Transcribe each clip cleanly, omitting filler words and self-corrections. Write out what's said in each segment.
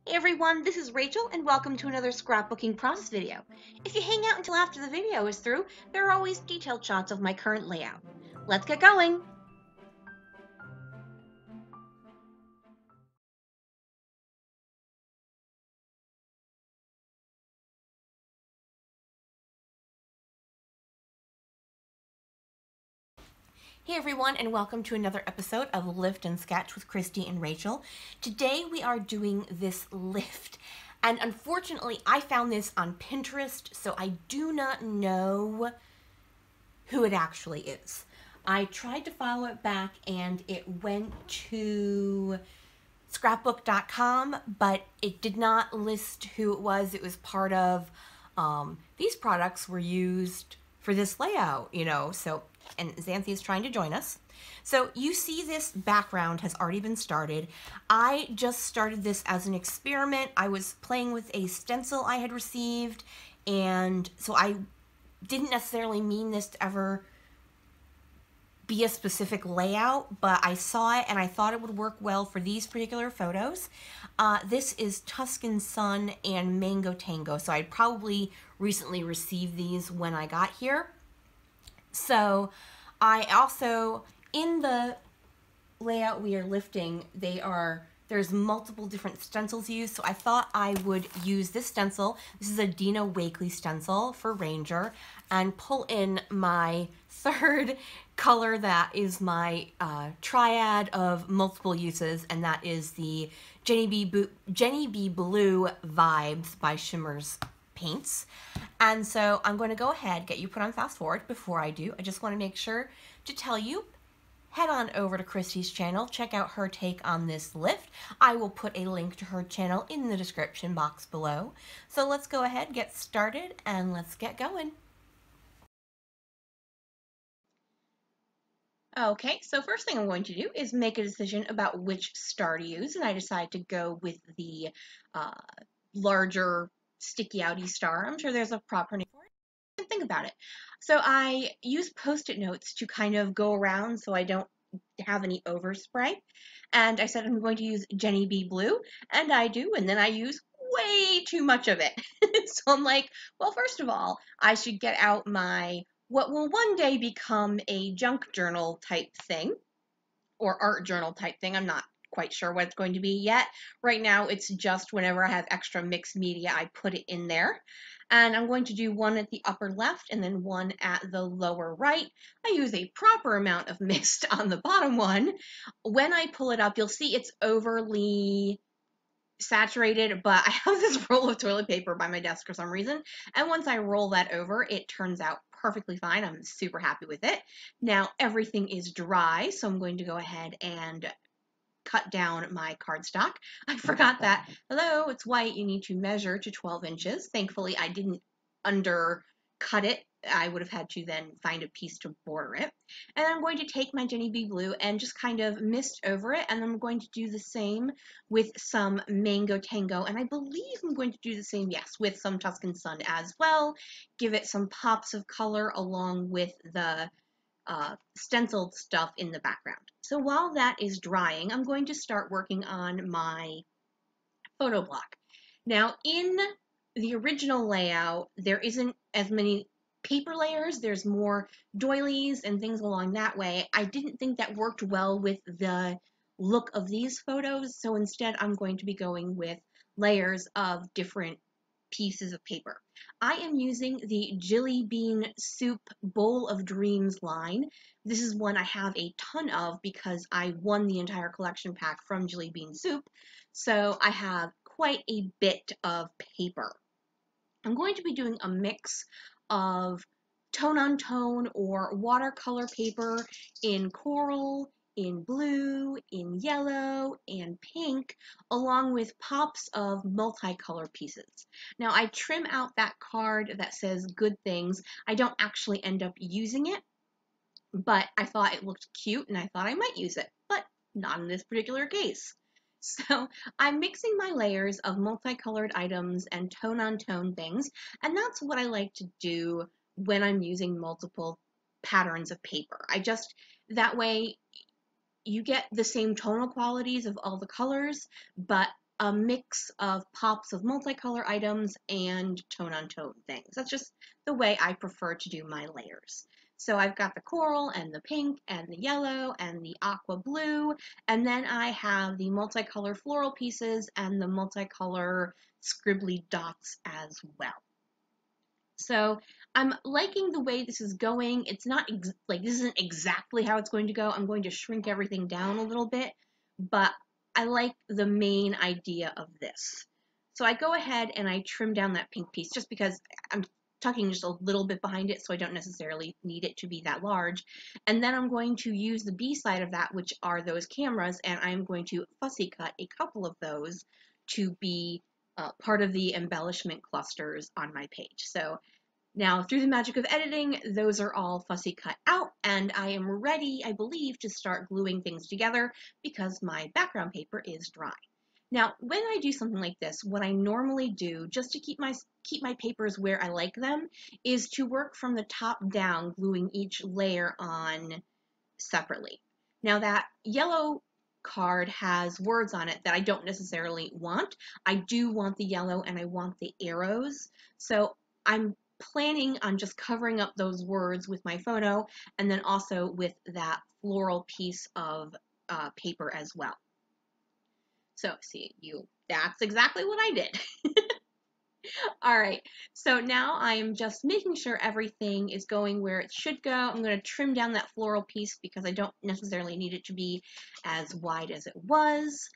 Hey everyone, this is Rachel and welcome to another scrapbooking process video. If you hang out until after the video is through, there are always detailed shots of my current layout. Let's get going! Hey everyone, and welcome to another episode of Lift and Sketch with Christy and Rachel. Today we are doing this lift, and unfortunately I found this on Pinterest, so I do not know who it actually is. I tried to follow it back and it went to scrapbook.com, but it did not list who it was. It was part of, these products were used for this layout, so, and Xanthi is trying to join us. So you see this background has already been started. I just started this as an experiment. I was playing with a stencil I had received, and so I didn't necessarily mean this to ever be a specific layout, but I saw it and I thought it would work well for these particular photos. This is Tuscan Sun and Mango Tango, so I'd probably recently received these when I got here. So I also, in the layout we are lifting, there's multiple different stencils used, so I thought I would use this stencil. This is a Dina Wakley stencil for Ranger, and pull in my third color that is my triad of multiple uses, and that is the Jenny B. Blue Vibes by Shimmerz paints. And so I'm going to go ahead, get you put on fast forward. Before I do, I just want to make sure to tell you, head on over to Christy's channel, check out her take on this lift. I will put a link to her channel in the description box below. So let's go ahead, get started, and let's get going. Okay, so first thing I'm going to do is make a decision about which star to use, and I decided to go with the larger sticky outy star. I'm sure there's a proper name for it. And think about it. So I use Post-it notes to kind of go around so I don't have any overspray. And I said I'm going to use Jenny B. Blue, and I do, and then I use way too much of it. So I'm like, well, first of all, I should get out my what will one day become a junk journal type thing, or art journal type thing. I'm not quite sure what it's going to be yet. Right now, it's just whenever I have extra mixed media, I put it in there. And I'm going to do one at the upper left and then one at the lower right. I use a proper amount of mist on the bottom one. When I pull it up, you'll see it's overly saturated, but I have this roll of toilet paper by my desk for some reason, and once I roll that over, it turns out perfectly fine. I'm super happy with it. Now everything is dry, so I'm going to go ahead and cut down my cardstock. I forgot that, hello, it's white, you need to measure to 12 inches. Thankfully, I didn't undercut it. I would have had to then find a piece to border it. And I'm going to take my Jenny B. Blue and just kind of mist over it, and I'm going to do the same with some Mango Tango, and I believe I'm going to do the same, yes, with some Tuscan Sun as well. Give it some pops of color along with the stenciled stuff in the background. So while that is drying, I'm going to start working on my photo block. Now, in the original layout, there isn't as many paper layers. There's more doilies and things along that way. I didn't think that worked well with the look of these photos, so instead I'm going to be going with layers of different pieces of paper. I am using the Jillibean Soup Bowl of Dreams line. This is one I have a ton of because I won the entire collection pack from Jillibean Soup, so I have quite a bit of paper. I'm going to be doing a mix of tone-on-tone or watercolor paper in coral, in blue, in yellow, and pink, along with pops of multicolor pieces. Now I trim out that card that says good things. I don't actually end up using it, but I thought it looked cute and I thought I might use it, but not in this particular case. So I'm mixing my layers of multicolored items and tone-on-tone things, and that's what I like to do when I'm using multiple patterns of paper. That way you get the same tonal qualities of all the colors, but a mix of pops of multicolor items and tone-on-tone things. That's just the way I prefer to do my layers. So I've got the coral and the pink and the yellow and the aqua blue, and then I have the multicolor floral pieces and the multicolor scribbly dots as well. So I'm liking the way this is going. It's not like this isn't exactly how it's going to go. I'm going to shrink everything down a little bit, but I like the main idea of this. So I go ahead and I trim down that pink piece just because I'm tucking just a little bit behind it, so I don't necessarily need it to be that large. And then I'm going to use the B side of that, which are those cameras, and I'm going to fussy cut a couple of those to be part of the embellishment clusters on my page. So now, through the magic of editing, those are all fussy cut out, and I am ready, I believe, to start gluing things together because my background paper is dry. Now, when I do something like this, what I normally do, just to keep my papers where I like them, is to work from the top down, gluing each layer on separately. Now, that yellow card has words on it that I don't necessarily want. I do want the yellow and I want the arrows, so I'm planning on just covering up those words with my photo and then also with that floral piece of paper as well. So see, that's exactly what I did. All right, so now I'm just making sure everything is going where it should go. I'm going to trim down that floral piece because I don't necessarily need it to be as wide as it was.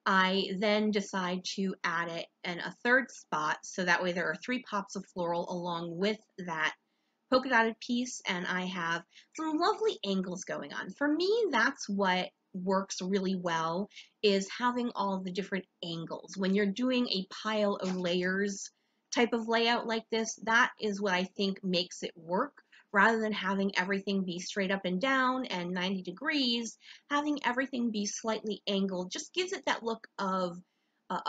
I then decide to add it in a third spot, so that way there are 3 pops of floral along with that polka dotted piece, and I have some lovely angles going on. For me, that's what works really well, is having all the different angles. When you're doing a pile of layers type of layout like this, that is what I think makes it work. Rather than having everything be straight up and down and 90 degrees, having everything be slightly angled just gives it that look of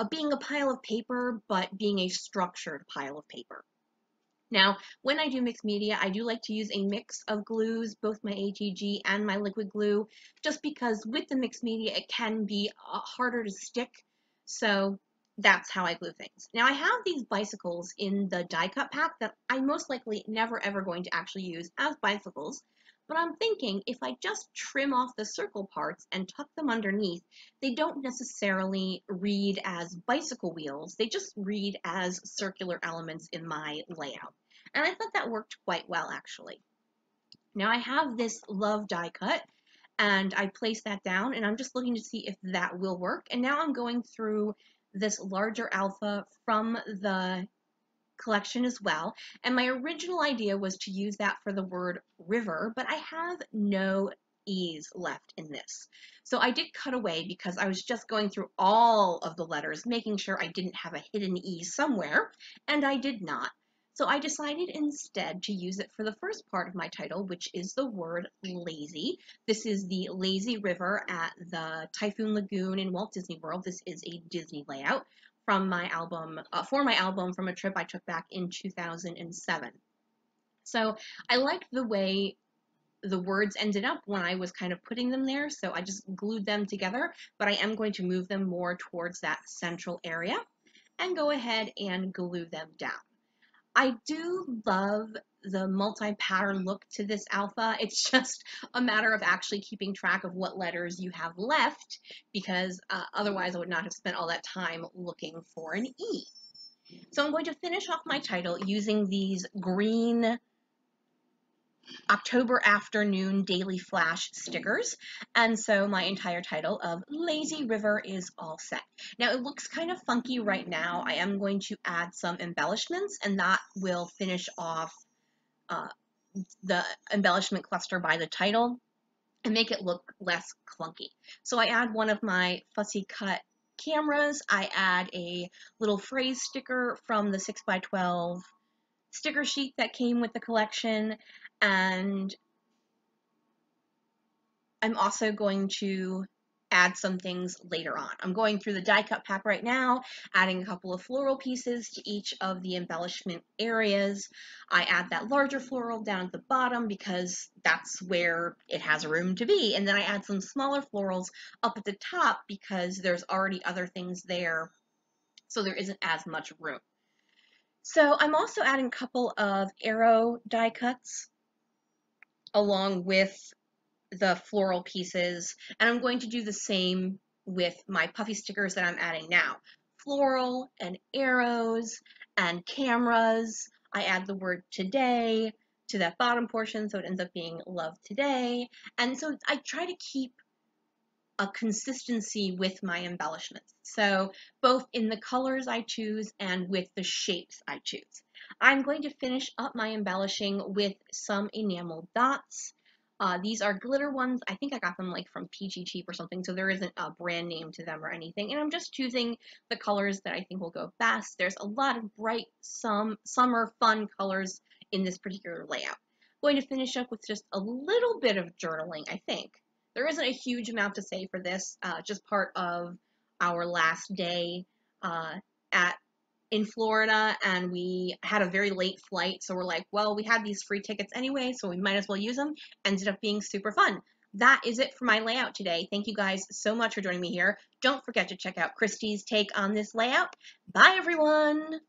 being a pile of paper, but being a structured pile of paper. Now, when I do mixed media, I do like to use a mix of glues, both my ATG and my liquid glue, just because with the mixed media, it can be harder to stick. So that's how I glue things. Now, I have these bicycles in the die cut pack that I'm most likely never ever going to actually use as bicycles, but I'm thinking if I just trim off the circle parts and tuck them underneath, they don't necessarily read as bicycle wheels, they just read as circular elements in my layout. And I thought that worked quite well, actually. Now I have this love die cut, and I place that down, and I'm just looking to see if that will work. And now I'm going through this larger alpha from the collection as well. And my original idea was to use that for the word river, but I have no E's left in this. So I did cut away because I was just going through all of the letters, making sure I didn't have a hidden E somewhere, and I did not. So I decided instead to use it for the first part of my title, which is the word lazy. This is the lazy river at the Typhoon Lagoon in Walt Disney World. This is a Disney layout from my album, for my album from a trip I took back in 2007. So I liked the way the words ended up when I was kind of putting them there, so I just glued them together, but I am going to move them more towards that central area and go ahead and glue them down. I do love the multi-pattern look to this alpha. It's just a matter of actually keeping track of what letters you have left, because otherwise I would not have spent all that time looking for an E. So I'm going to finish off my title using these green October afternoon daily flash stickers, and so my entire title of Lazy River is all set. Now it looks kind of funky right now. I am going to add some embellishments, and that will finish off the embellishment cluster by the title and make it look less clunky. So I add one of my fussy cut cameras. I add a little phrase sticker from the 6x12 sticker sheet that came with the collection, and I'm also going to add some things later on. I'm going through the die cut pack right now, adding a couple of floral pieces to each of the embellishment areas. I add that larger floral down at the bottom because that's where it has room to be. And then I add some smaller florals up at the top because there's already other things there so there isn't as much room. So I'm also adding a couple of arrow die cuts along with the floral pieces, and I'm going to do the same with my puffy stickers that I'm adding now. Floral and arrows and cameras. I add the word today to that bottom portion, so it ends up being love today. And so I try to keep a consistency with my embellishments. So both in the colors I choose and with the shapes I choose. I'm going to finish up my embellishing with some enamel dots. These are glitter ones. I think I got them like from PG Cheap or something, so there isn't a brand name to them or anything. And I'm just choosing the colors that I think will go best. There's a lot of bright, summer fun colors in this particular layout. I'm going to finish up with just a little bit of journaling, I think. There isn't a huge amount to say for this, just part of our last day at in Florida, and we had a very late flight, so we're like, well, we had these free tickets anyway, so we might as well use them. Ended up being super fun. That is it for my layout today. Thank you guys so much for joining me here. Don't forget to check out Christy's take on this layout. Bye, everyone!